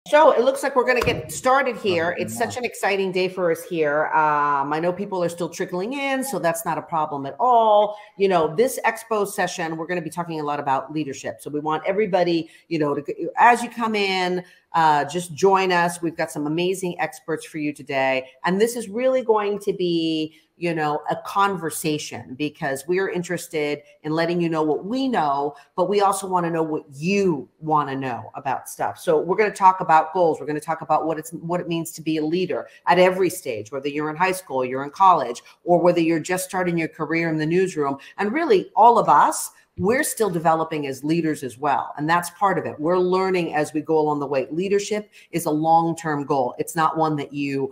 So it looks like we're going to get started here. It's such an exciting day for us here. I know people are still trickling in, so that's not a problem at all. You know, this expo session, we're going to be talking a lot about leadership. So we want everybody, you know, as you come in, just join us. We've got some amazing experts for you today. And this is really going to be, you know, a conversation, because we're interested in letting you know what we know, but we also want to know what you want to know about stuff. So we're going to talk about goals. We're going to talk about what it means to be a leader at every stage, whether you're in high school, you're in college, or whether you're just starting your career in the newsroom. And really, all of us, we're still developing as leaders as well. And that's part of it. We're learning as we go along the way. Leadership is a long-term goal. It's not one that you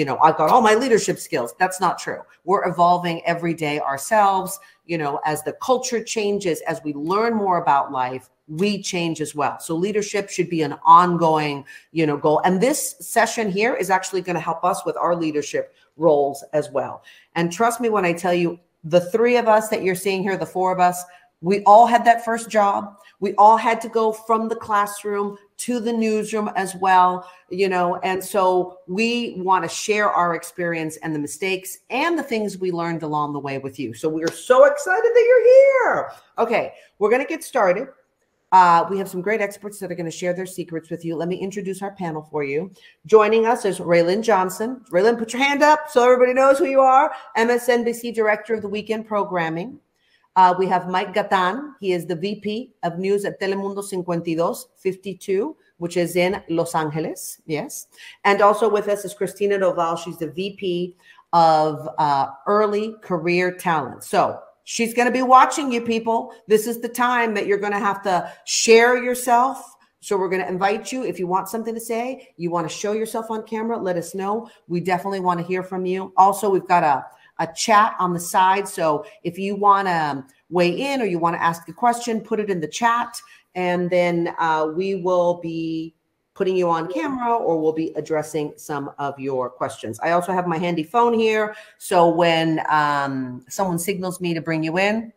know, I've got all my leadership skills. That's not true. We're evolving every day ourselves. You know, as the culture changes, as we learn more about life, we change as well. So leadership should be an ongoing, you know, goal. And this session here is actually going to help us with our leadership roles as well. And trust me when I tell you, the three of us that you're seeing here, the four of us, we all had that first job. We all had to go from the classroom to the newsroom as well, you know, and so we want to share our experience and the mistakes and the things we learned along the way with you. So we're so excited that you're here. Okay, we're going to get started. We have some great experts that are going to share their secrets with you. Let me introduce our panel for you. Joining us is Raylan Johnson. Raylan, put your hand up so everybody knows who you are. MSNBC Director of the Weekend Programming. We have Mike Gatan. He is the VP of News at Telemundo 52, which is in Los Angeles. Yes. And also with us is Cristina Noval. She's the VP of Early Career Talent. So she's going to be watching you, people. This is the time that you're going to have to share yourself. So we're going to invite you. If you want something to say, you want to show yourself on camera, let us know. We definitely want to hear from you. Also, we've got a chat on the side. So if you want to weigh in or you want to ask a question, put it in the chat. And then we will be putting you on camera, or we'll be addressing some of your questions. I also have my handy phone here. So when someone signals me to bring you in,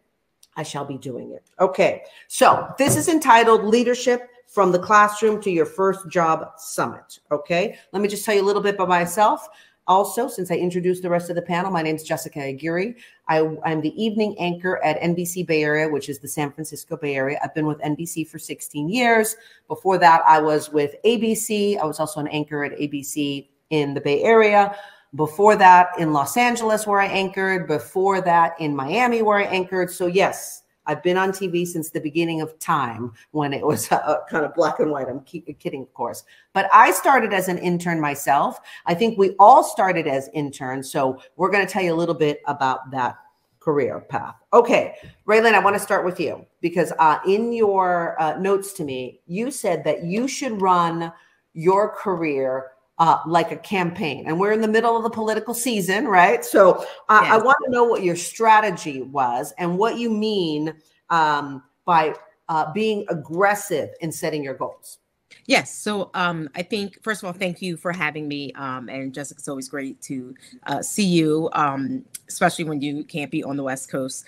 I shall be doing it. Okay. So this is entitled Leadership from the Classroom to Your First Job Summit. Okay. Let me just tell you a little bit about myself. Also, since I introduced the rest of the panel, my name is Jessica Aguirre. I'm the evening anchor at NBC Bay Area, which is the San Francisco Bay Area. I've been with NBC for 16 years. Before that, I was with ABC. I was also an anchor at ABC in the Bay Area. Before that, in Los Angeles, where I anchored. Before that, in Miami, where I anchored. So yes, I've been on TV since the beginning of time, when it was kind of black and white. I'm kidding, of course. But I started as an intern myself. I think we all started as interns. So we're going to tell you a little bit about that career path. Okay, Raylan, I want to start with you, because in your notes to me, you said that you should run your career like a campaign. And we're in the middle of the political season, right? So yes. I want to know what your strategy was and what you mean by being aggressive in setting your goals. Yes. So I think, first of all, thank you for having me. And Jessica, it's always great to see you, especially when you can't be on the West Coast.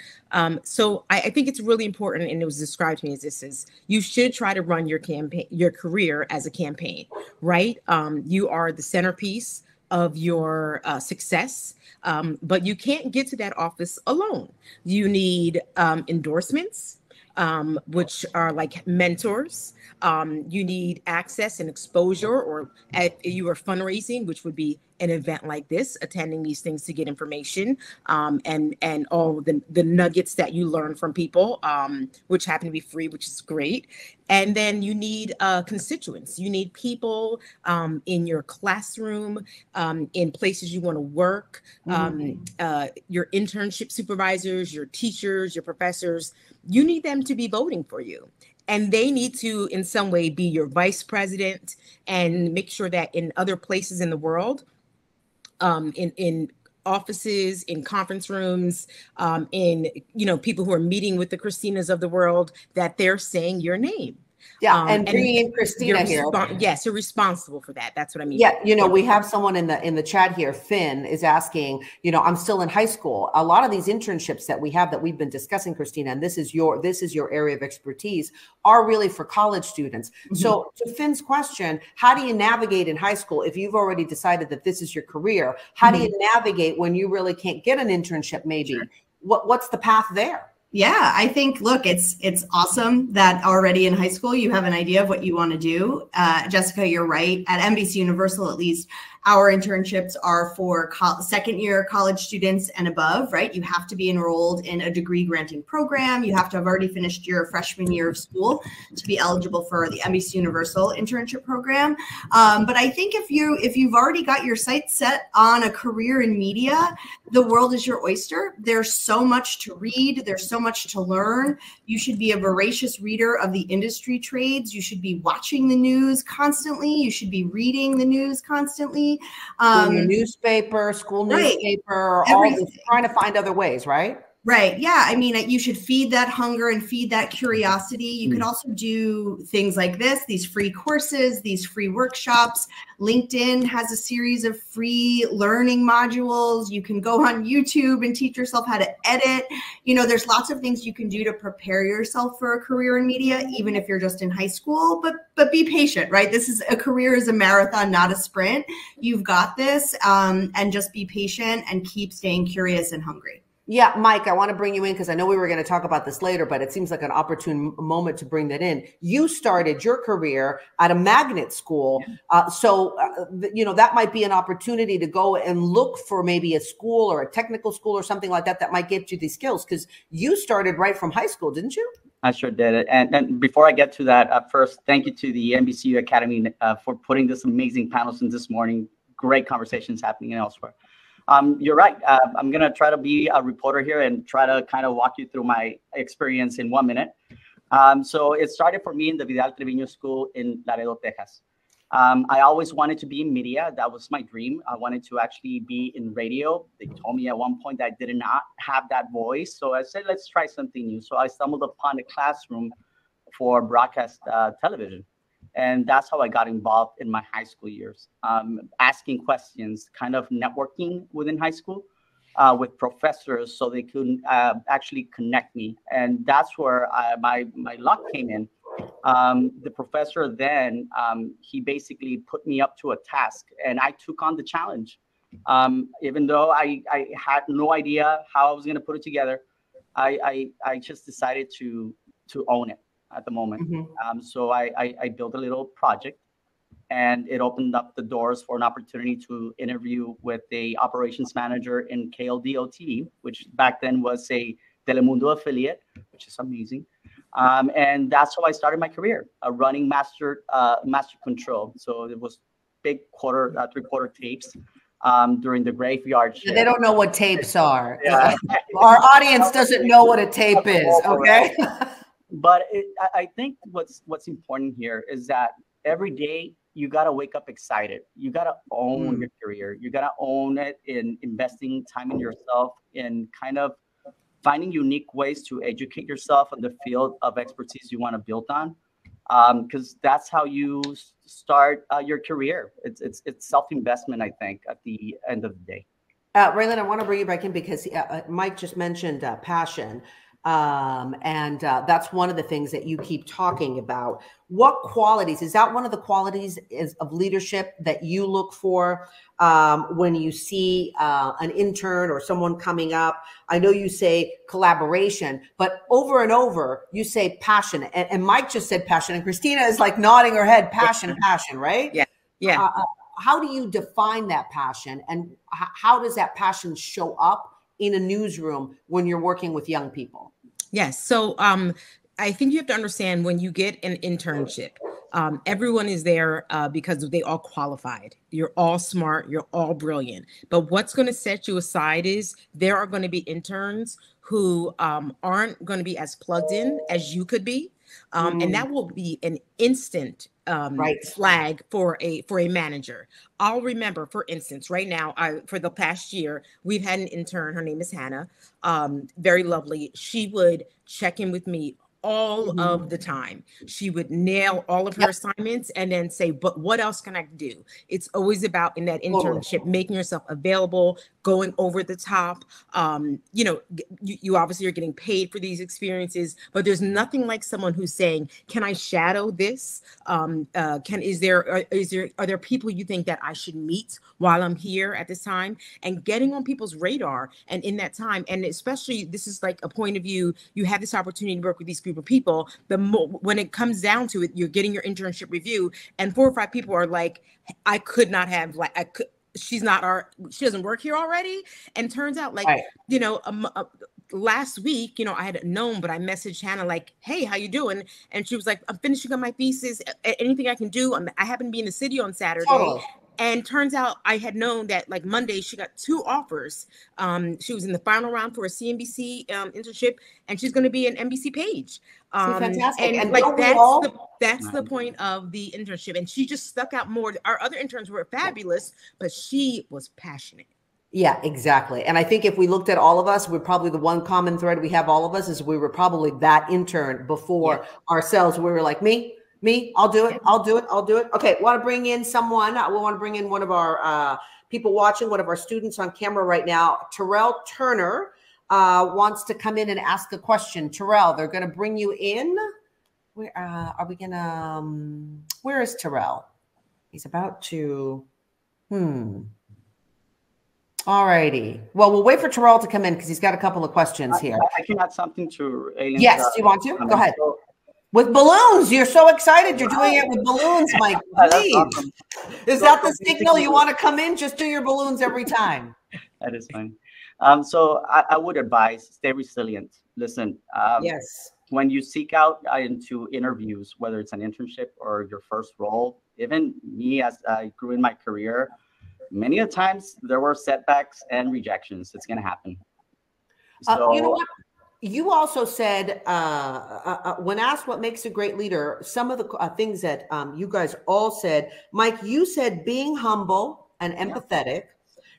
So I think it's really important, and it was described to me as this is, you should try to run your career as a campaign, right? You are the centerpiece of your success, but you can't get to that office alone. You need endorsements, which are like mentors. You need access and exposure, or you are fundraising, which would be an event like this, attending these things to get information, and all the nuggets that you learn from people, which happen to be free, which is great. And then you need constituents. You need people in your classroom, in places you want to work, your internship supervisors, your teachers, your professors. You need them to be voting for you. And they need to, in some way, be your vice president, and make sure that in other places in the world, in offices, in conference rooms, in, people who are meeting with the Christinas of the world, that they're saying your name. Yeah, and bringing in Christina here. Yes, you're responsible for that. That's what I mean. Yeah, you know, we have someone in the chat here. Finn is asking, you know, I'm still in high school. A lot of these internships that we have that we've been discussing, Christina, and this is your area of expertise, are really for college students. Mm-hmm. So to Finn's question, how do you navigate in high school if you've already decided that this is your career? How do you navigate when you really can't get an internship? Maybe what's the path there? Yeah, I think, look, it's awesome that already in high school you have an idea of what you want to do. Jessica, you're right. At NBC Universal, at least, our internships are for second-year college students and above, right? You have to be enrolled in a degree-granting program. You have to have already finished your freshman year of school to be eligible for the NBC Universal internship program. But I think if you've already got your sights set on a career in media, the world is your oyster. There's so much to read. There's so much to learn. You should be a voracious reader of the industry trades. You should be watching the news constantly. You should be reading the news constantly. Newspaper, school newspaper, all this, trying to find other ways, right? Right. Yeah. I mean, you should feed that hunger and feed that curiosity. You could also do things like this, these free courses, these free workshops. LinkedIn has a series of free learning modules. You can go on YouTube and teach yourself how to edit. You know, there's lots of things you can do to prepare yourself for a career in media, even if you're just in high school, but be patient, right? A career is a marathon, not a sprint. You've got this, and just be patient and keep staying curious and hungry. Yeah, Mike, I want to bring you in because I know we were going to talk about this later, but it seems like an opportune moment to bring that in. You started your career at a magnet school. You know, that might be an opportunity to go and look for maybe a school or a technical school or something like that might get you these skills, because you started right from high school, didn't you? I sure did. And before I get to that, first, thank you to the NBCU Academy for putting this amazing panels in this morning. Great conversations happening elsewhere. You're right. I'm going to try to be a reporter here and try to kind of walk you through my experience in 1 minute. So it started for me in the Vidal Treviño School in Laredo, Texas. I always wanted to be in media. That was my dream. I wanted to actually be in radio. They told me at one point that I did not have that voice. So I said, let's try something new. So I stumbled upon a classroom for broadcast television. And that's how I got involved in my high school years, asking questions, kind of networking within high school with professors so they could actually connect me. And that's where my luck came in. The professor then, he basically put me up to a task and I took on the challenge. Even though I had no idea how I was going to put it together, I just decided to own it at the moment. So I built a little project and it opened up the doors for an opportunity to interview with the operations manager in KLDO-TV, which back then was a Telemundo affiliate, which is amazing. And that's how I started my career, running master control. So it was big three-quarter tapes during the graveyard shift. They don't know what tapes are. Yeah. Our audience doesn't know what a tape is, okay? But I think what's important here is that every day you got to wake up excited. You got to own your career. You got to own it in investing time in yourself and kind of finding unique ways to educate yourself in the field of expertise you want to build on, because that's how you start your career. It's self-investment, I think, at the end of the day. Raylan, I want to bring you back in because Mike just mentioned passion. And that's one of the things that you keep talking about. What qualities, is that one of the qualities of leadership that you look for when you see an intern or someone coming up? I know you say collaboration, but over and over you say passion. And Mike just said passion, and Christina is like nodding her head, passion, right? Yeah, yeah. How do you define that passion, and how does that passion show up in a newsroom when you're working with young people? Yes. So I think you have to understand, when you get an internship, everyone is there because they all qualified. You're all smart. You're all brilliant. But what's going to set you aside is there are going to be interns who aren't going to be as plugged in as you could be. And that will be an instant flag for a manager. I'll remember, for instance, right now, for the past year, we've had an intern. Her name is Hannah. Very lovely. She would check in with me all of the time. She would nail all of her assignments and then say, but what else can I do? It's always about, in that internship, making yourself available, going over the top. You know, you obviously are getting paid for these experiences, but there's nothing like someone who's saying, can I shadow this? Are there people you think that I should meet while I'm here at this time? And getting on people's radar, and in that time, and especially, this is like a point of view, you have this opportunity to work with these group of people. When it comes down to it, you're getting your internship review, and 4 or 5 people are like, I could not have, like, she doesn't work here already. And turns out, like, you know, last week, you know, I had known, but I messaged Hannah like, hey, how you doing? And she was like, I'm finishing up my thesis. Anything I can do? I happen to be in the city on Saturday. Totally. And turns out I had known that, like, Monday she got 2 offers. She was in the final round for a CNBC internship, and she's going to be an NBC page. Fantastic. And like, that's the point of the internship. And she just stuck out more. Our other interns were fabulous, but she was passionate. Yeah, exactly. And I think if we looked at all of us, we're probably, the one common thread we have, all of us, is we were probably that intern before ourselves. We were like, me, I'll do it. I'll do it. Okay. Want to bring in someone. We want to bring in one of our people watching, one of our students on camera right now. Terrell Turner wants to come in and ask a question. Terrell, they're going to bring you in. Where are we going to, where is Terrell? He's about to, All righty. Well, we'll wait for Terrell to come in because he's got a couple of questions here. I can add something to Aileen's, Yes, do you want to? Go ahead. With balloons. You're so excited. You're doing it with balloons, Mike. Please. Awesome. Is that the signal? You want to come in? Just do your balloons every time. That is fine. So I would advise, stay resilient. Listen, yes. When you seek out into interviews, whether it's an internship or your first role, even me, as I grew in my career, many a times there were setbacks and rejections. It's going to happen. So, you know what? You also said, when asked what makes a great leader, some of the things that you guys all said, Mike, you said being humble and empathetic.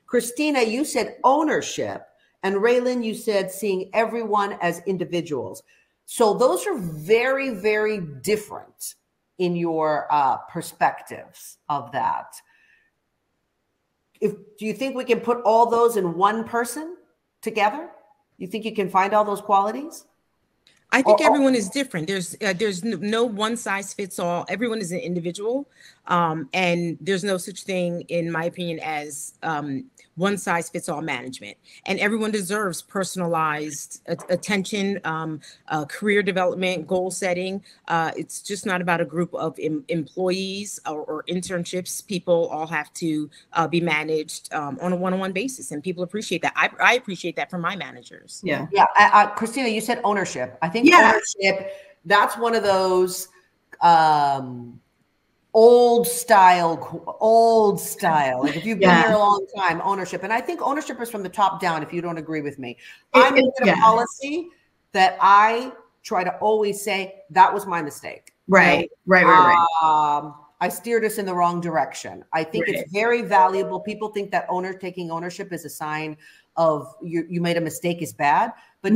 Christina, you said ownership. And Raylan, you said seeing everyone as individuals. So those are very, very different in your perspectives of that. Do you think we can put all those in one person together? You think you can find all those qualities? I think everyone is different. There's no one size fits all. Everyone is an individual, and there's no such thing, in my opinion, as one size fits all management. And everyone deserves personalized attention, career development, goal setting. It's just not about a group of employees or internships. People all have to be managed on a one-on-one basis, and people appreciate that. I appreciate that from my managers. Yeah. Christina, you said ownership. I think ownership, that's one of those old style. Like, if you've been here a long time, ownership. And I think ownership is from the top down, if you don't agree with me. I made a policy that I try to always say, that was my mistake. Right. I steered us in the wrong direction. I think it's very valuable. People think that taking ownership is a sign of you made a mistake is bad. But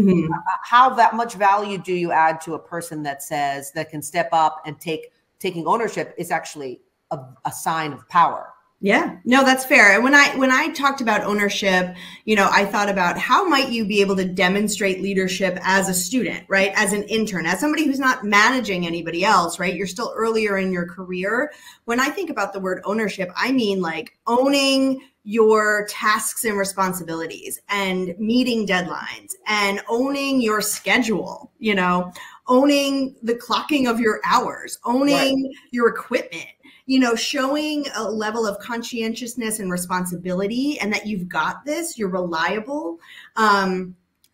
how that much value do you add to a person that says, that can step up and taking ownership is actually a sign of power? Yeah, no, that's fair. And when I talked about ownership, you know, I thought about how might you be able to demonstrate leadership as a student, right? As an intern, as somebody who's not managing anybody else, right? You're still earlier in your career. When I think about the word ownership, I mean like owning your tasks and responsibilities and meeting deadlines and owning your schedule, you know, owning the clocking of your hours, owning your equipment, you know, showing a level of conscientiousness and responsibility, and that you've got this, you're reliable.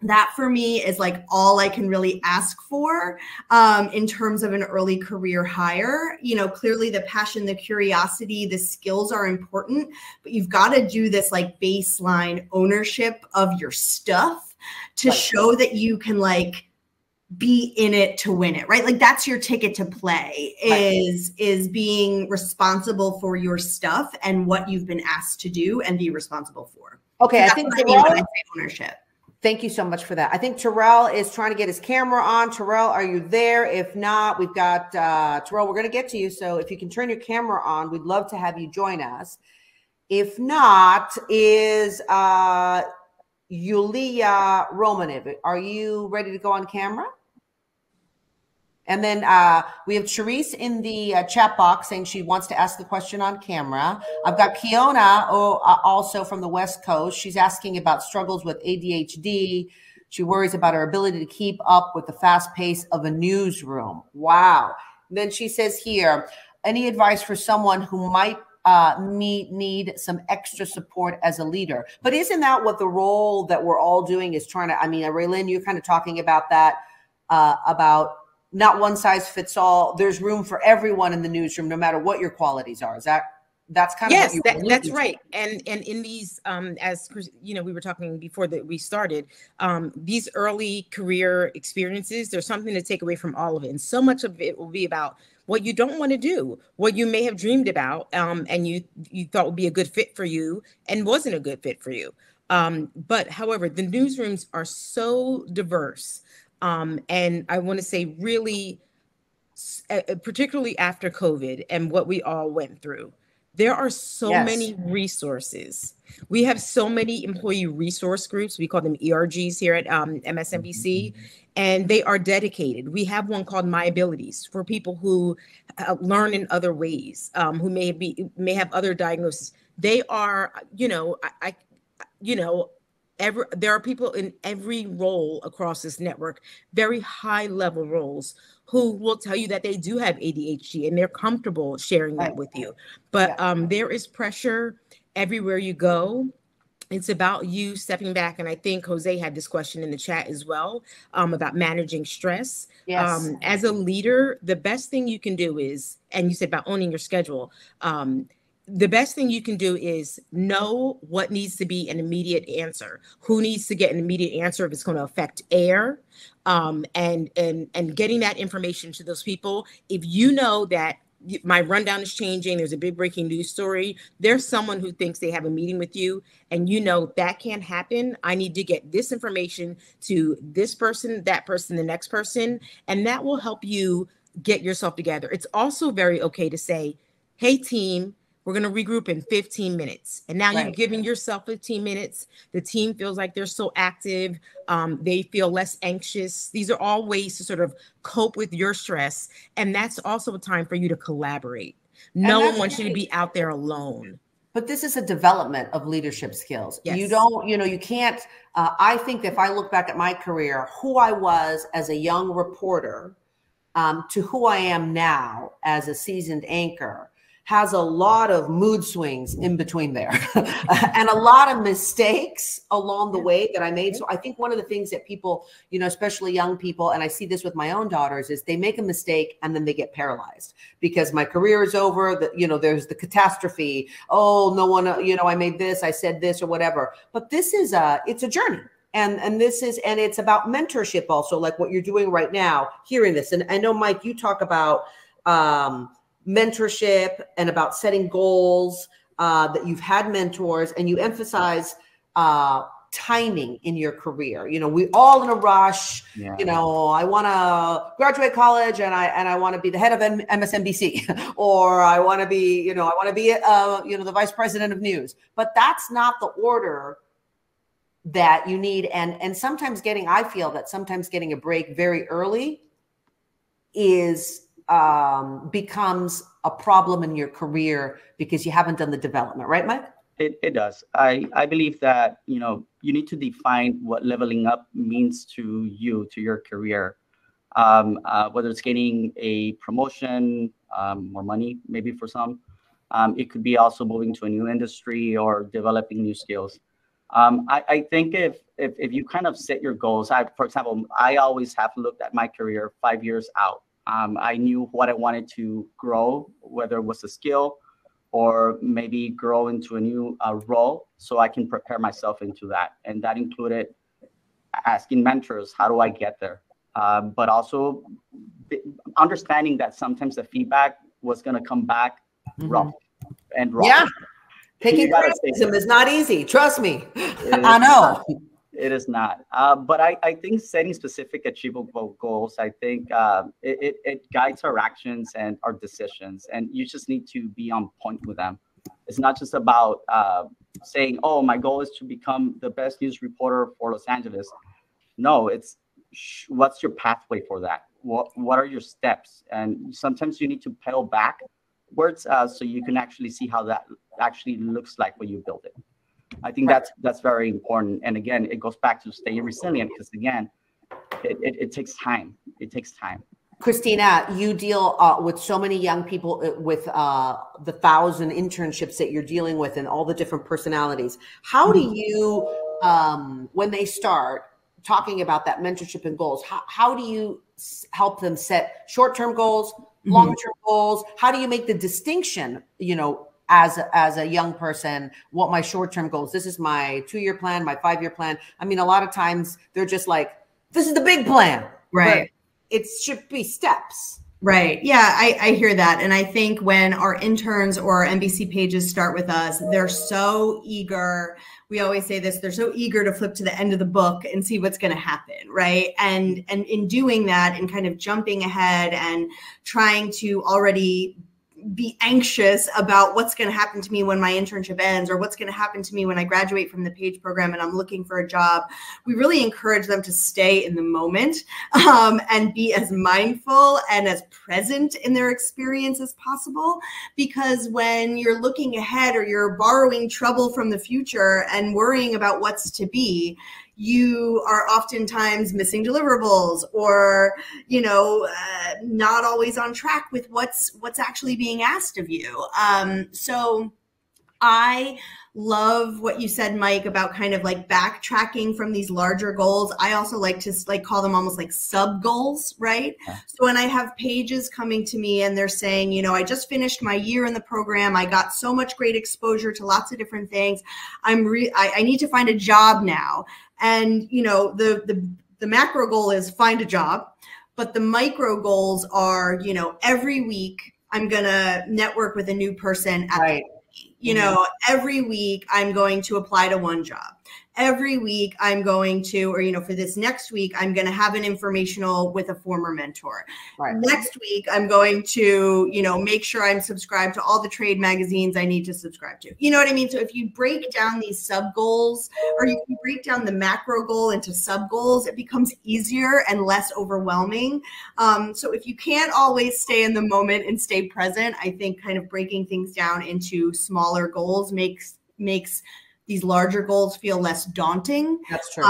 That for me is like all I can really ask for in terms of an early career hire. You know, clearly the passion, the curiosity, the skills are important, but you've got to do this like baseline ownership of your stuff to show that you can like be in it to win it, right? Like that's your ticket to play, is being responsible for your stuff and what you've been asked to do and be responsible for. Okay, so I think what I mean when I say ownership. Thank you so much for that. I think Terrell is trying to get his camera on. Terrell, are you there? If not, we've got Terrell, we're going to get to you. So if you can turn your camera on, we'd love to have you join us. If not, is Yulia Romanev, are you ready to go on camera? And then we have Charisse in the chat box saying she wants to ask the question on camera. I've got Kiona also from the West Coast. She's asking about struggles with ADHD. She worries about her ability to keep up with the fast pace of a newsroom. Wow. And then she says here, any advice for someone who might need some extra support as a leader? But isn't that what the role that we're all doing is trying to, I mean, Raylene, you're kind of talking about that, about not one size fits all. There's room for everyone in the newsroom, no matter what your qualities are. Is that's kind of yes, that's right. And in these, as you know, we were talking before that we started, these early career experiences, there's something to take away from all of it. And so much of it will be about what you don't want to do, what you may have dreamed about, and you thought would be a good fit for you and wasn't a good fit for you. But however, the newsrooms are so diverse. And I want to say really, particularly after COVID and what we all went through, there are so many resources. We have so many employee resource groups. We call them ERGs here at MSNBC, and they are dedicated. We have one called My Abilities for people who learn in other ways, who may have other diagnoses. They are, there are people in every role across this network, very high level roles, who will tell you that they do have ADHD and they're comfortable sharing that with you. But there is pressure everywhere you go. It's about you stepping back. And I think Jose had this question in the chat as well, about managing stress. Yes. As a leader, the best thing you can do is, and you said about owning your schedule, the best thing you can do is know what needs to be an immediate answer, who needs to get an immediate answer if it's going to affect air, and getting that information to those people. If you know that my rundown is changing, there's a big breaking news story, there's someone who thinks they have a meeting with you, and you know that can't happen. I need to get this information to this person, that person, the next person, and that will help you get yourself together. It's also very okay to say, hey, team, we're going to regroup in 15 minutes. And now you're giving yourself 15 minutes. The team feels like they're so active. They feel less anxious. These are all ways to sort of cope with your stress. And that's also a time for you to collaborate. No one wants you to be out there alone. But this is a development of leadership skills. Yes. You don't, you can't, I think if I look back at my career, who I was as a young reporter to who I am now as a seasoned anchor, has a lot of mood swings in between there and a lot of mistakes along the way that I made. So I think one of the things that people, especially young people, and I see this with my own daughters, is they make a mistake and then they get paralyzed because my career is over. There's the catastrophe. Oh, no one, I made this, I said this or whatever. But this is it's a journey. And it's about mentorship also, like what you're doing right now, hearing this. And I know, Mike, you talk about, mentorship and about setting goals, that you've had mentors, and you emphasize timing in your career. We all in a rush. I want to graduate college and I want to be the head of MSNBC, or I want to be, the vice president of news. But that's not the order that you need. And sometimes I feel that sometimes getting a break very early becomes a problem in your career because you haven't done the development, right, Mike? It does. I believe that, you need to define what leveling up means to you, to your career, whether it's getting a promotion, more money, maybe for some. It could be also moving to a new industry or developing new skills. I think if you kind of set your goals, for example, I always have looked at my career 5 years out. I knew what I wanted to grow, whether it was a skill or maybe grow into a new role, so I can prepare myself into that. And that included asking mentors, how do I get there? But also understanding that sometimes the feedback was going to come back rough and wrong. Yeah. Taking criticism is not easy. Trust me. I know. It is not. But I think setting specific achievable goals, I think it guides our actions and our decisions. And you just need to be on point with them. It's not just about saying, oh, my goal is to become the best news reporter for Los Angeles. No, it's what's your pathway for that? What are your steps? And sometimes you need to pedal backwards so you can actually see how that actually looks like when you build it. I think that's very important. And again, it goes back to staying resilient because again, it takes time. It takes time. Christina, you deal with so many young people with the 1,000 internships that you're dealing with and all the different personalities. How do you, when they start talking about that mentorship and goals, how do you help them set short-term goals, long-term goals? How do you make the distinction, as a young person, what my short-term goals, this is my 2-year plan, my 5-year plan. I mean, a lot of times they're just like, this is the big plan. Right. But it should be steps. Right. Yeah, I hear that. And I think when our interns or our NBC pages start with us, they're so eager. We always say this, they're so eager to flip to the end of the book and see what's going to happen. Right. And in doing that and kind of jumping ahead and trying to already be anxious about what's going to happen to me when my internship ends or what's going to happen to me when I graduate from the page program and I'm looking for a job. We really encourage them to stay in the moment and be as mindful and as present in their experience as possible. Because when you're looking ahead or you're borrowing trouble from the future and worrying about what's to be, you are oftentimes missing deliverables or, not always on track with what's actually being asked of you. So I love what you said, Mike, about kind of like backtracking from these larger goals. I also like to call them almost like sub goals, right? Yeah. So when I have pages coming to me and they're saying, I just finished my year in the program. I got so much great exposure to lots of different things. I need to find a job now. And, the macro goal is find a job, but the micro goals are, every week I'm going to network with a new person at the company. Every week I'm going to apply to one job. Every week I'm going to, or, for this next week, I'm going to have an informational with a former mentor. Right. Next week, I'm going to, make sure I'm subscribed to all the trade magazines I need to subscribe to. You know what I mean? So if you break down these sub goals or you can break down the macro goal into sub goals, it becomes easier and less overwhelming. So if you can't always stay in the moment and stay present, I think kind of breaking things down into smaller goals makes these larger goals feel less daunting. That's true.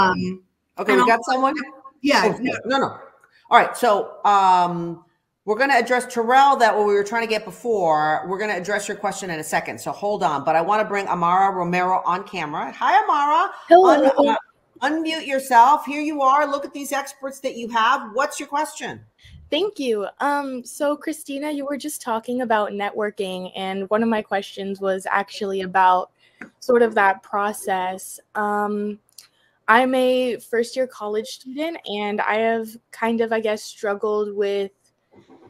Okay, we got someone? Yeah. Oh, no. All right, so we're going to address Terrell, that what we were trying to get before. We're going to address your question in a second, so hold on. But I want to bring Amara Romero on camera. Hi, Amara. Hello. Unmute yourself. Here you are. Look at these experts that you have. What's your question? Thank you. So Christina, you were just talking about networking, and one of my questions was actually about sort of that process. I'm a first-year college student, and I have kind of, struggled with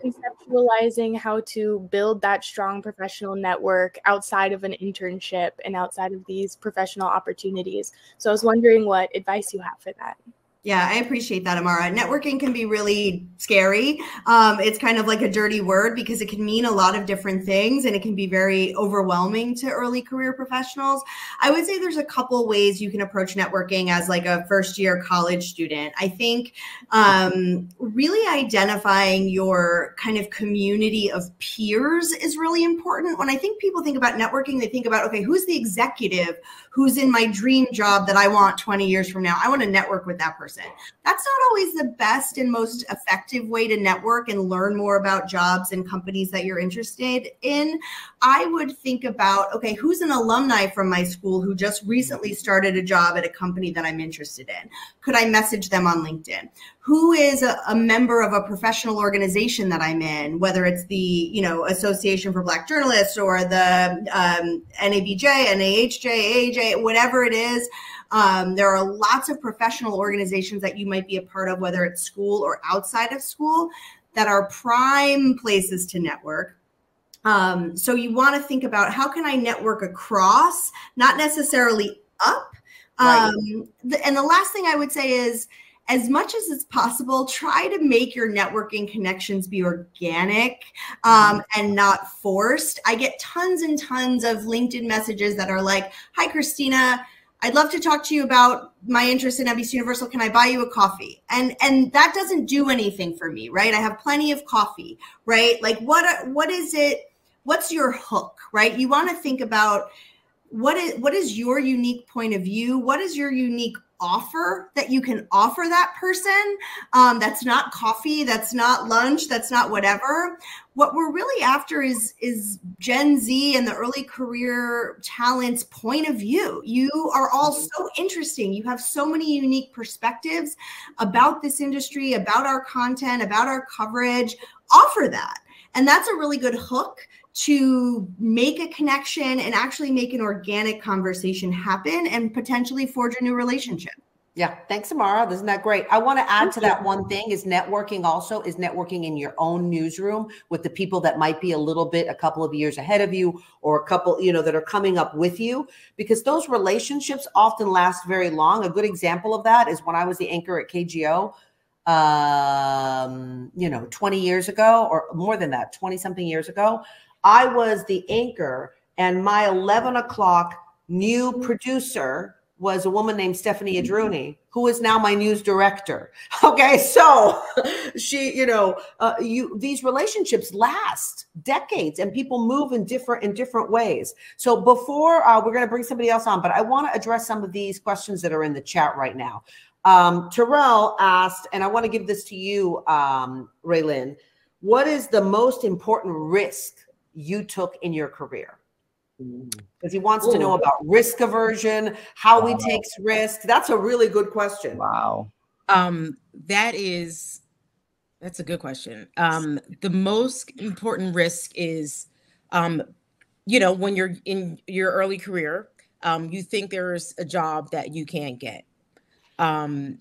conceptualizing how to build that strong professional network outside of an internship and outside of these professional opportunities. So I was wondering what advice you have for that. Yeah, I appreciate that, Amara. Networking can be really scary. It's kind of like a dirty word because it can mean a lot of different things and it can be very overwhelming to early career professionals. I would say there's a couple ways you can approach networking as like a first year college student. I think really identifying your kind of community of peers is really important. When I think people think about networking, they think about, okay, who's the executive who's in my dream job that I want 20 years from now? I want to network with that person. That's not always the best and most effective way to network and learn more about jobs and companies that you're interested in. I would think about, okay, who's an alumni from my school who just recently started a job at a company that I'm interested in? Could I message them on LinkedIn? Who is a member of a professional organization that I'm in, whether it's the Association for Black Journalists or the NABJ, NAHJ, AAJ, whatever it is. There are lots of professional organizations that you might be a part of, whether it's school or outside of school, that are prime places to network. So you want to think about, how can I network across, not necessarily up, Right. And the last thing I would say is, as much as it's possible, try to make your networking connections be organic and not forced. I get tons and tons of LinkedIn messages that are like, "Hi, Christina, I'd love to talk to you about my interest in NBC Universal. Can I buy you a coffee?" And that doesn't do anything for me, right? I have plenty of coffee, right? Like, what is it? What's your hook, right? You want to think about what is your unique point of view? What is your unique offer that you can offer that person? That's not coffee, that's not lunch, that's not whatever. What we're really after is Gen Z and the early career talent's point of view. You are all so interesting. You have so many unique perspectives about this industry, about our content, about our coverage. Offer that. And that's a really good hook to make a connection and actually make an organic conversation happen and potentially forge a new relationship. Yeah. Thanks, Amara. Isn't that great? I want to add to that one thing is networking also is networking in your own newsroom with the people that might be a couple of years ahead of you, or a couple, that are coming up with you, because those relationships often last very long. A good example of that is when I was the anchor at KGO, 20 years ago, or more than that, 20 something years ago. I was the anchor, and my 11 o'clock new producer was a woman named Stephanie Adruni, who is now my news director. Okay, so she, these relationships last decades, and people move in different ways. So before we're going to bring somebody else on, but I want to address some of these questions that are in the chat right now. Terrell asked, and I want to give this to you, Raylin, what is the most important risk you took in your career? Because he wants to know about risk aversion, how he takes risk. That's a really good question. Wow. That's a good question. The most important risk is, when you're in your early career, you think there's a job that you can't get. And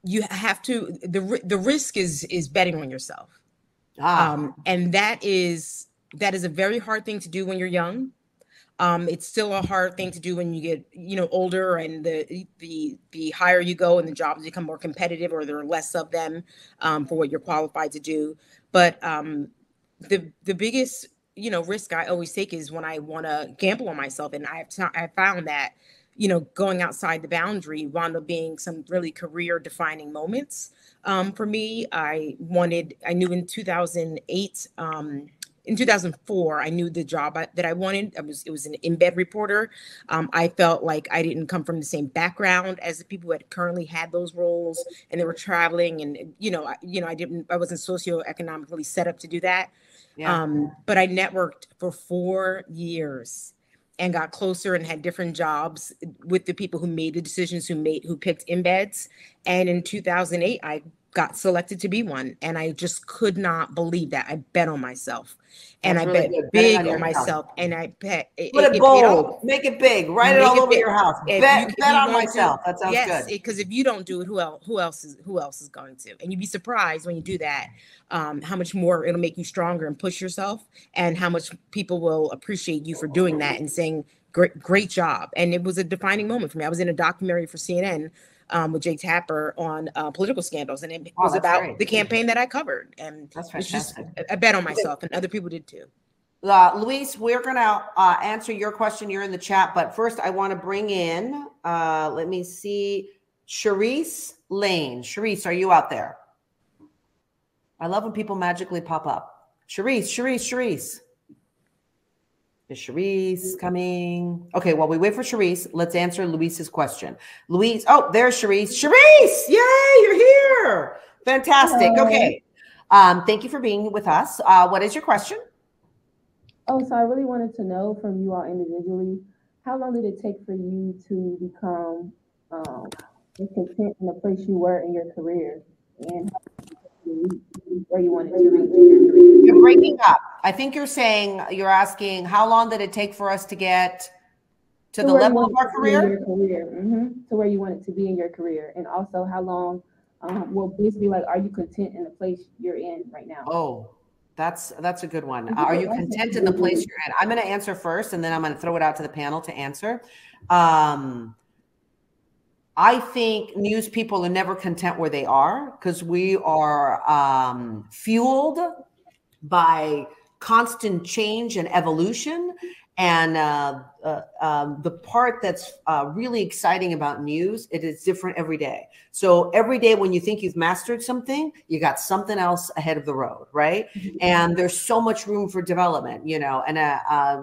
you have to, the risk is betting on yourself. And that is a very hard thing to do when you're young. It's still a hard thing to do when you get, older, and the higher you go and the jobs become more competitive, or there are less of them for what you're qualified to do. But the biggest, risk I always take is when I want to gamble on myself. And I found that, going outside the boundary wound up being some really career defining moments. For me, I knew in 2008, in 2004, I knew the job that I wanted. It was an in-bed reporter. I felt like I didn't come from the same background as the people who had currently had those roles, and they were traveling, and I wasn't socioeconomically set up to do that. Yeah. But I networked for 4 years and got closer and had different jobs with the people who made the decisions, who picked embeds. And in 2008, I got selected to be one. And I just could not believe that. I bet on myself. And I bet big on myself. And I bet put it bold, make it big, write it all over your house. Bet on myself. That sounds good. Because if you don't do it, who else is going to? And you'd be surprised when you do that, how much more it'll make you stronger and push yourself, and how much people will appreciate you for doing that and saying, great job. And it was a defining moment for me. I was in a documentary for CNN with Jake Tapper on political scandals, and it was about the campaign that I covered. And that's fantastic. I bet on myself, and other people did too. Luis, we're going to answer your question. You're in the chat, but first I want to bring in, let me see, Charisse Lane. Charisse, are you out there? I love when people magically pop up. Charisse. Is Charisse coming? Okay, while we wait for Charisse, let's answer Luis's question. Luis, there's Charisse. Charisse, yay, you're here. Fantastic. Hello. Okay. Thank you for being with us. What is your question? So I really wanted to know from you all individually, how long did it take for you to become content in the place you were in your career, and where you wanted to reach in your career? You're breaking up. I think you're asking how long did it take for us to get to the level of our career? To where you wanted to be in your career, and also how long, basically, like, are you content in the place you're in right now? That's a good one. Are you content in the place you're in? I'm going to answer first, and then I'm going to throw it out to the panel to answer. I think news people are never content where they are, because we are fueled by constant change and evolution. And the part that's really exciting about news, it is different every day. So every day when you think you've mastered something, you got something else ahead of the road, right? And there's so much room for development, you know. And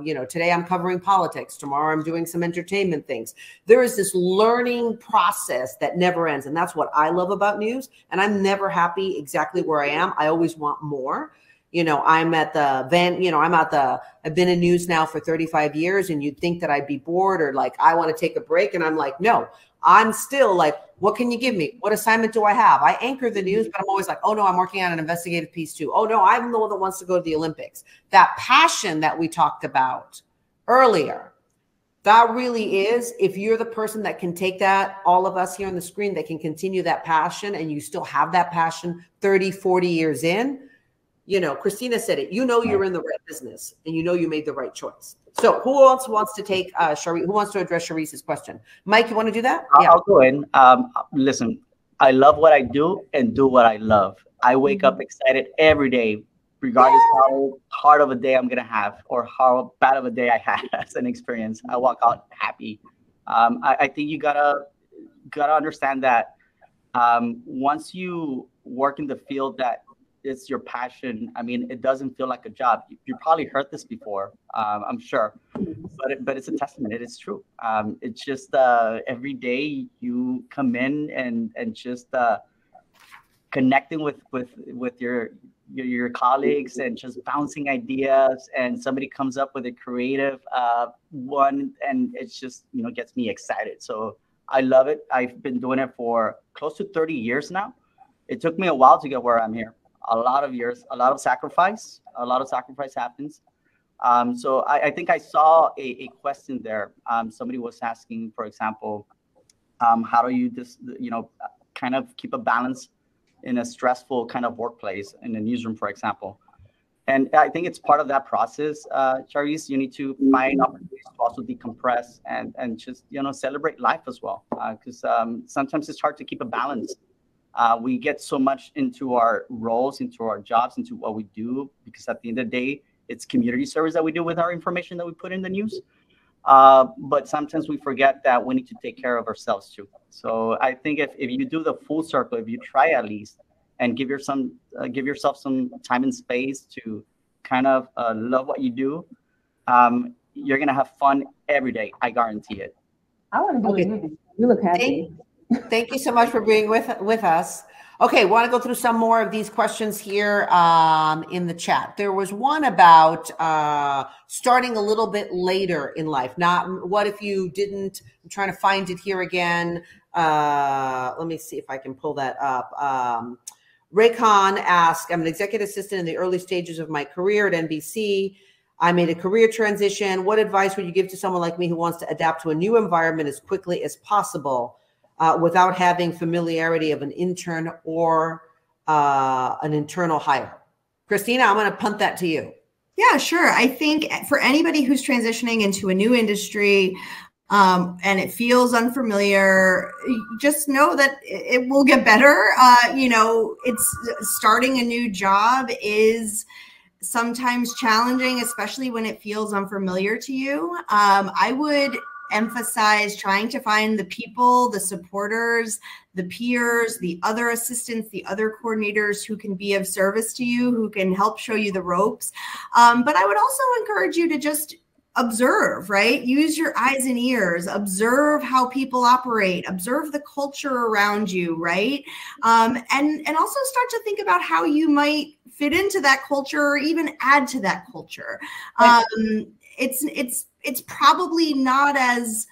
you know, today I'm covering politics. Tomorrow I'm doing some entertainment things. There is this learning process that never ends, and that's what I love about news. And I'm never happy exactly where I am. I always want more. You know, I'm at the I've been in news now for 35 years, and you'd think that I'd be bored or like, I want to take a break. And I'm like, no, I'm still like, what can you give me? What assignment do I have? I anchor the news, but I'm always like, oh no, I'm working on an investigative piece too. Oh no, I'm the one that wants to go to the Olympics. That passion that we talked about earlier, that really is, if you're the person that can take that, all of us here on the screen that can continue that passion, and you still have that passion 30, 40 years in, you know, Christina said it, you know, you're in the right business, and you know you made the right choice. So who else wants to take Sharice? Who wants to address Sharice's question? Mike, you want to do that? Yeah. I'll go in. Listen, I love what I do and do what I love. I wake up excited every day, regardless how hard of a day I'm going to have or how bad of a day I had as an experience. I walk out happy. I think you gotta understand that once you work in the field that it's your passion, I mean, it doesn't feel like a job. You probably heard this before, I'm sure, but it's a testament. It is true. It's just every day you come in and just connecting with your colleagues and just bouncing ideas, and somebody comes up with a creative one, and it's just, you know, gets me excited. So I love it. I've been doing it for close to 30 years now. It took me a while to get where I'm here. A lot of years, a lot of sacrifice happens. So I think I saw a question there. Somebody was asking, for example, how do you just, you know, kind of keep a balance in a stressful kind of workplace in the newsroom, for example. And I think it's part of that process, Sharice. You need to find opportunities to also decompress and just, you know, celebrate life as well. Because sometimes it's hard to keep a balance. We get so much into our roles, into our jobs, into what we do, because at the end of the day, it's community service that we do with our information that we put in the news. But sometimes we forget that we need to take care of ourselves too. So I think if you do the full circle, if you try at least, and give yourself some time and space to kind of love what you do, you're gonna have fun every day. I guarantee it. I want to do it. You look happy. Thank you so much for being with us. Okay, want to go through some more of these questions here in the chat. There was one about starting a little bit later in life. Not what if you didn't. I'm trying to find it here again. Let me see if I can pull that up. Raycon asked, I'm an executive assistant in the early stages of my career at NBC. I made a career transition. What advice would you give to someone like me who wants to adapt to a new environment as quickly as possible without having familiarity of an intern or an internal hire? Christina, I'm going to punt that to you. Yeah, sure. I think for anybody who's transitioning into a new industry and it feels unfamiliar, just know that it will get better. You know, it's starting a new job is sometimes challenging, especially when it feels unfamiliar to you. I would emphasize trying to find the people, the supporters, the peers, the other assistants, the other coordinators who can be of service to you, who can help show you the ropes. But I would also encourage you to just observe, right? Use your eyes and ears, observe how people operate, observe the culture around you, right? And also start to think about how you might fit into that culture or even add to that culture. It's probably not as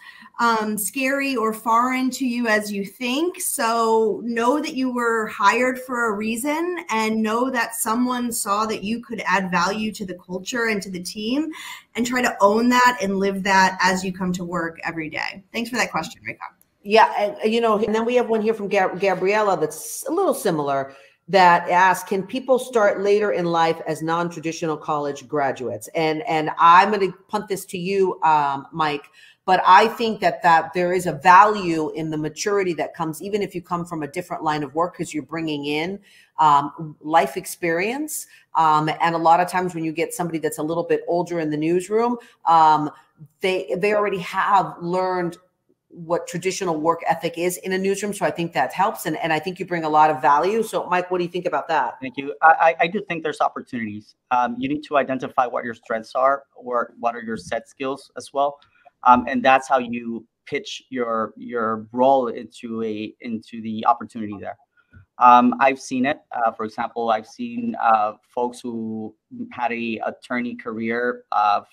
scary or foreign to you as you think. So know that you were hired for a reason, and know that someone saw that you could add value to the culture and to the team, and try to own that and live that as you come to work every day. Thanks for that question, Rika. Yeah, and you know, and then we have one here from Gabriella that's a little similar. that asks, can people start later in life as non-traditional college graduates? And I'm going to punt this to you, Mike, but I think that there is a value in the maturity that comes, even if you come from a different line of work, because you're bringing in life experience. And a lot of times when you get somebody that's a little bit older in the newsroom, they already have learned what traditional work ethic is in a newsroom. So I think that helps. And I think you bring a lot of value. So Mike, what do you think about that? Thank you. I do think there's opportunities. You need to identify what your strengths are, or what are your set skills as well. And that's how you pitch your role into the opportunity there. I've seen it. For example, I've seen folks who had a attorney career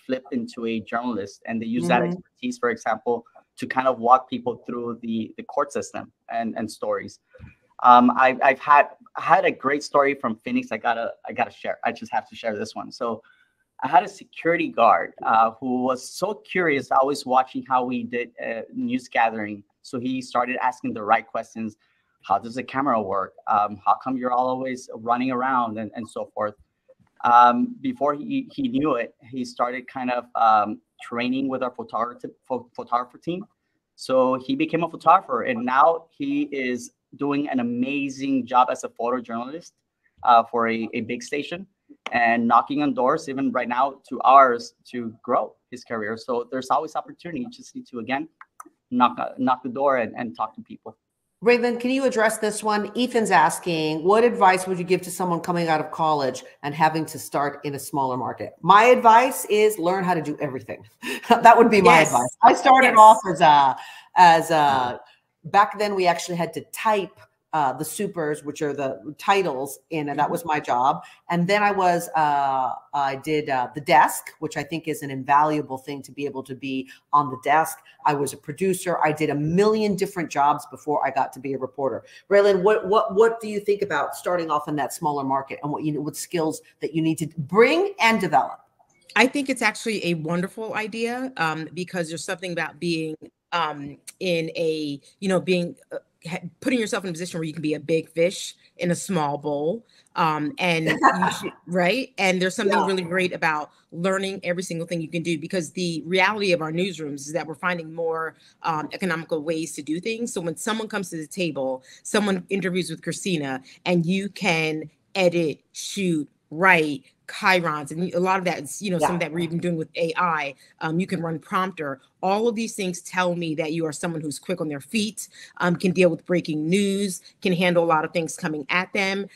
flip into a journalist, and they use that expertise, for example, to kind of walk people through the court system and stories. I've had a great story from Phoenix. I gotta share. I just have to share this one. So I had a security guard who was so curious, always watching how we did news gathering. So he started asking the right questions. How does the camera work? How come you're always running around and so forth? Before he knew it, he started kind of training with our photographer team. So he became a photographer, and now he is doing an amazing job as a photojournalist for a big station, and knocking on doors, even right now, to ours, to grow his career. So there's always opportunity. You just need to, again, knock the door and talk to people. Raylan, can you address this one? Ethan's asking, what advice would you give to someone coming out of college and having to start in a smaller market? My advice is learn how to do everything. That would be my advice. I started off as back then we actually had to type the supers, which are the titles in, and that was my job. And then I did the desk, which I think is an invaluable thing to be able to be on the desk. I was a producer. I did a million different jobs before I got to be a reporter. Raylan, what do you think about starting off in that smaller market, and what skills that you need to bring and develop? I think it's actually a wonderful idea because there's something about being in a, putting yourself in a position where you can be a big fish in a small bowl. And you should, right. And there's something really great about learning every single thing you can do, because the reality of our newsrooms is that we're finding more economical ways to do things. So when someone comes to the table, someone interviews with Christina, and you can edit, shoot, write, chyrons, and a lot of that is, some of that we're even doing with AI. You can run prompter. All of these things tell me that you are someone who's quick on their feet, can deal with breaking news, can handle a lot of things coming at them.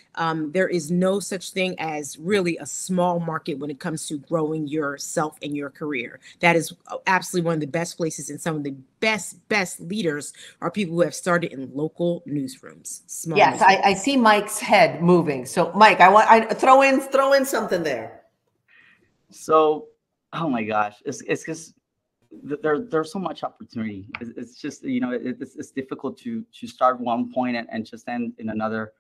There is no such thing as really a small market when it comes to growing yourself and your career. That is absolutely one of the best places, and some of the best leaders are people who have started in local newsrooms. Yes, I see Mike's head moving. So Mike, I throw in something there. So, oh my gosh, it's just there's so much opportunity. It's just, it's difficult to start one point and just end in another.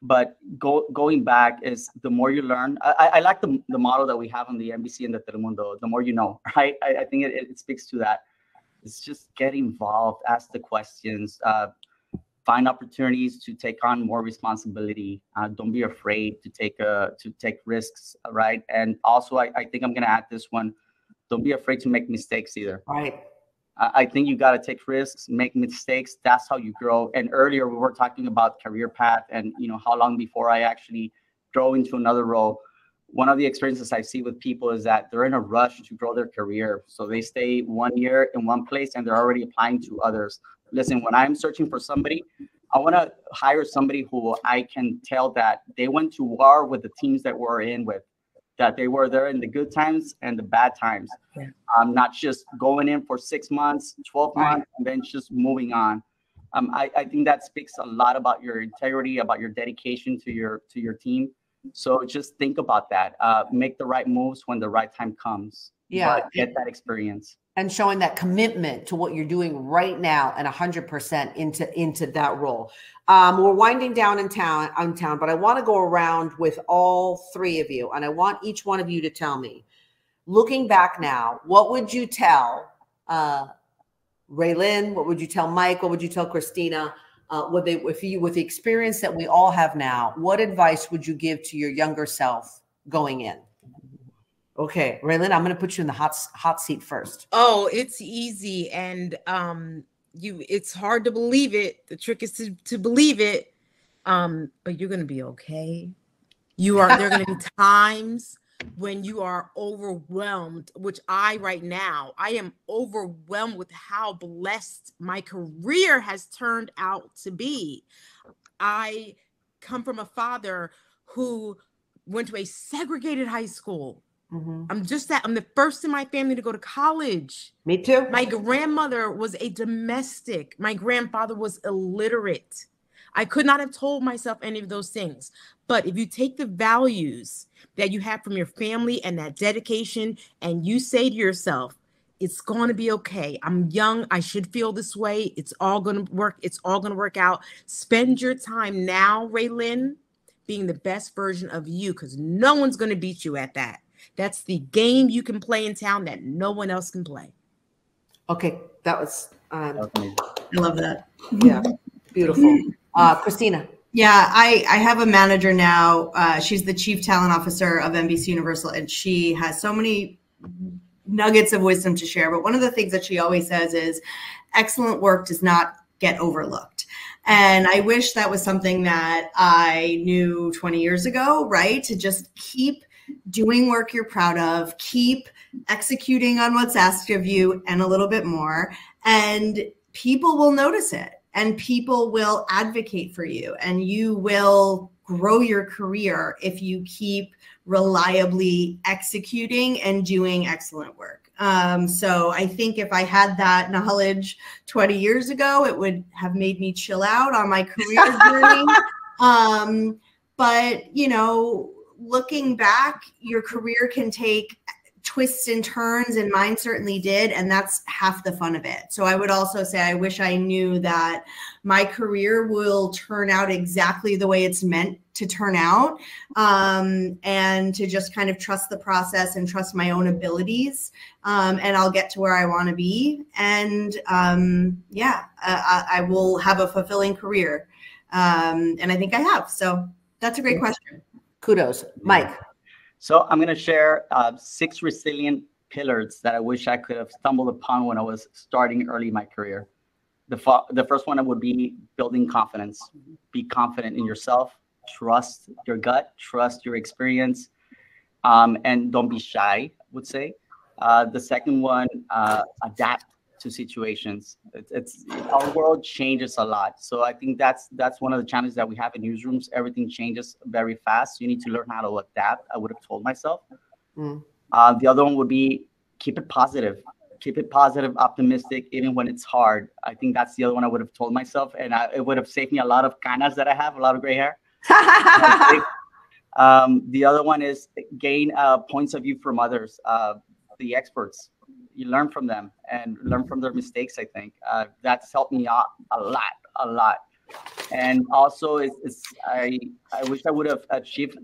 But going back is, the more you learn. I like the model that we have on the NBC and the Telemundo. The more you know, right? I think it speaks to that. It's just get involved, ask the questions, find opportunities to take on more responsibility. Don't be afraid to take risks, right? And also, I think I'm going to add this one. Don't be afraid to make mistakes either. Right. I think you got to take risks, make mistakes. That's how you grow. And earlier we were talking about career path and, how long before I actually grow into another role. One of the experiences I see with people is that they're in a rush to grow their career. So they stay 1 year in one place and they're already applying to others. Listen, when I'm searching for somebody, I want to hire somebody who I can tell that they went to war with the teams that we're in with, that they were there in the good times and the bad times. Yeah. Not just going in for 6 months, 12 months, and then just moving on. I think that speaks a lot about your integrity, about your dedication to your team. So just think about that. Make the right moves when the right time comes. Yeah. But get that experience. And showing that commitment to what you're doing right now and 100% into that role. We're winding down in town, but I want to go around with all three of you. And I want each one of you to tell me, looking back now, what would you tell Raylan? What would you tell Mike? What would you tell Christina with the experience that we all have now, what advice would you give to your younger self going in? Okay, Raylan, I'm going to put you in the hot seat first. Oh, it's easy, and it's hard to believe it. The trick is to believe it. But you're going to be okay. There are going to be times when you are overwhelmed, which right now, I am overwhelmed with how blessed my career has turned out to be. I come from a father who went to a segregated high school. Mm-hmm. I'm the first in my family to go to college. Me too. My grandmother was a domestic. My grandfather was illiterate. I could not have told myself any of those things. But if you take the values that you have from your family and that dedication, and you say to yourself, it's going to be okay. I'm young. I should feel this way. It's all going to work. It's all going to work out. Spend your time now, Raylyn, being the best version of you, because no one's going to beat you at that. That's the game you can play in town that no one else can play. Okay. That was, I love that. Yeah. Beautiful. Christina. Yeah, I have a manager now. She's the chief talent officer of NBC Universal, and she has so many nuggets of wisdom to share. But one of the things that she always says is excellent work does not get overlooked. And I wish that was something that I knew 20 years ago, right? To just keep doing work you're proud of, keep executing on what's asked of you and a little bit more, and people will notice it. And people will advocate for you, and you will grow your career if you keep reliably executing and doing excellent work. So I think if I had that knowledge 20 years ago, it would have made me chill out on my career journey. But, you know, looking back, your career can take twists and turns, and mine certainly did, and that's half the fun of it. So I would also say I wish I knew that my career will turn out exactly the way it's meant to turn out, and to just kind of trust the process and trust my own abilities, and I'll get to where I want to be. And I will have a fulfilling career, and I think I have. So that's a great question. Kudos. Mike. So I'm going to share 6 resilient pillars that I wish I could have stumbled upon when I was starting early in my career. The first one would be building confidence. Be confident in yourself. Trust your gut. Trust your experience. And don't be shy, I would say. The second one, adapt to situations. It's our world changes a lot. So I think that's one of the challenges that we have in newsrooms. Everything changes very fast. You need to learn how to adapt. I would have told myself. The other one would be keep it positive. Keep it positive, optimistic, even when it's hard. I think that's the other one I would have told myself, and it would have saved me a lot of canas that I have, a lot of gray hair. The other one is gain points of view from others, the experts. You learn from them and learn from their mistakes. I think that's helped me out a lot. And also, I wish I would have achieved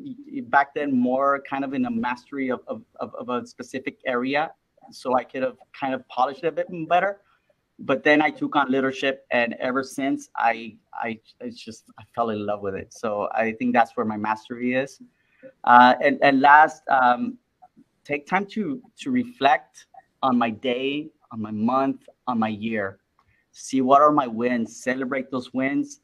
back then more kind of in a mastery of a specific area, so I could have kind of polished it a bit better. But then I took on leadership, and ever since I fell in love with it. So I think that's where my mastery is. And last, take time to reflect on my day, on my month, on my year. See what are my wins, celebrate those wins,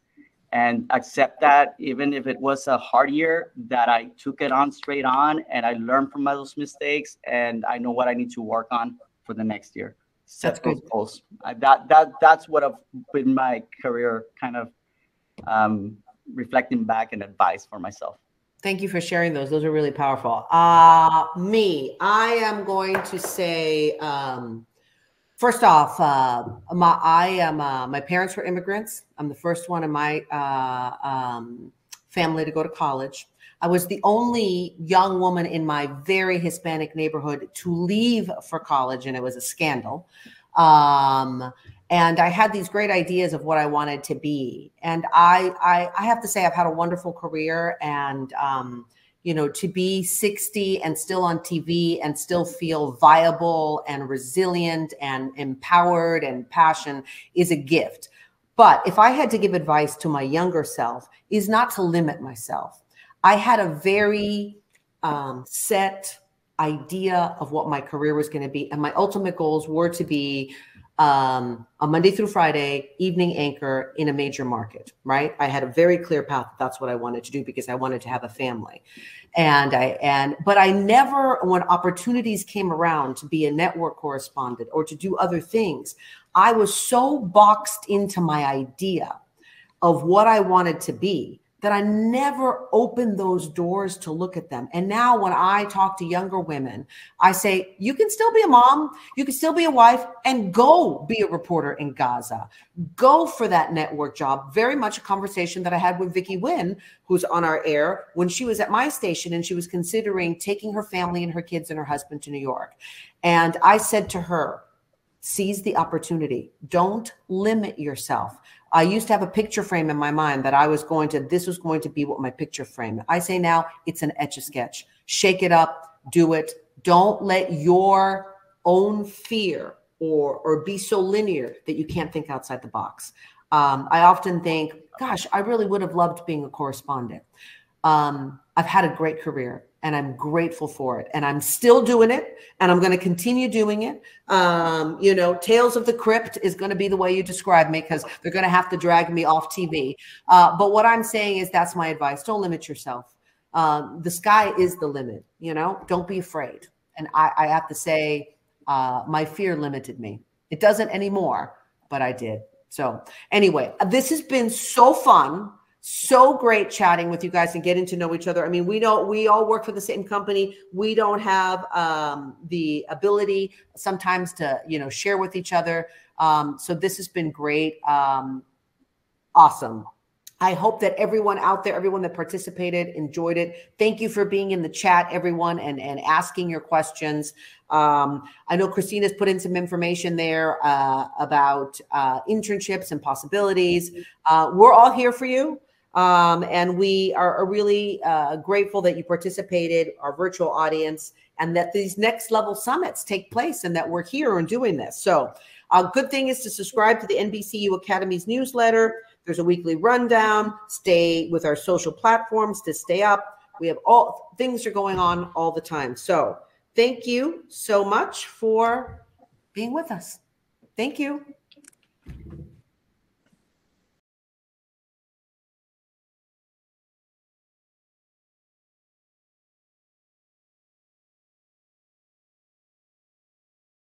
and accept that even if it was a hard year, that I took it on straight on, and I learned from those mistakes, and I know what I need to work on for the next year. Set those goals. That's what I've been my career kind of reflecting back and advice for myself. Thank you for sharing those. Those are really powerful. I am going to say, first off, my parents were immigrants. I'm the first one in my family to go to college. I was the only young woman in my very Hispanic neighborhood to leave for college, and it was a scandal. And I had these great ideas of what I wanted to be. And I have to say I've had a wonderful career, and, to be 60 and still on TV and still feel viable and resilient and empowered and passion is a gift. But if I had to give advice to my younger self, is not to limit myself. I had a very set idea of what my career was going to be. And my ultimate goals were to be a Monday through Friday evening anchor in a major market, right? I had a very clear path. That's what I wanted to do because I wanted to have a family. But I never, when opportunities came around to be a network correspondent or to do other things, I was so boxed into my idea of what I wanted to be that I never opened those doors to look at them. And now when I talk to younger women, I say, you can still be a mom, you can still be a wife, and go be a reporter in Gaza. Go for that network job. Very much a conversation that I had with Vicki Wynn, who's on our air, when she was at my station and she was considering taking her family and her kids and her husband to New York. And I said to her, seize the opportunity. Don't limit yourself. I used to have a picture frame in my mind that this was going to be what my picture frame. I say now it's an Etch-a-Sketch. Shake it up, do it. Don't let your own fear or be so linear that you can't think outside the box. I often think, gosh, I really would have loved being a correspondent. I've had a great career and I'm grateful for it. And I'm still doing it and I'm going to continue doing it. You know, Tales of the Crypt is going to be the way you describe me because they're going to have to drag me off TV. But what I'm saying is that's my advice. Don't limit yourself. The sky is the limit, you know, don't be afraid. And I have to say, my fear limited me. It doesn't anymore, but I did. So anyway, this has been so fun. So great chatting with you guys and getting to know each other. I mean, we all work for the same company. We don't have the ability sometimes to, you know, share with each other. So this has been great. Awesome. I hope that everyone out there, everyone that participated, enjoyed it. Thank you for being in the chat, everyone, and asking your questions. I know Christina's put in some information there about internships and possibilities. We're all here for you. And we are really grateful that you participated, our virtual audience, and that these next level summits take place and that we're here and doing this. So a good thing is to subscribe to the NBCU Academy's newsletter. There's a weekly rundown. Stay with our social platforms to stay up. We have all things are going on all the time. So thank you so much for being with us. Thank you.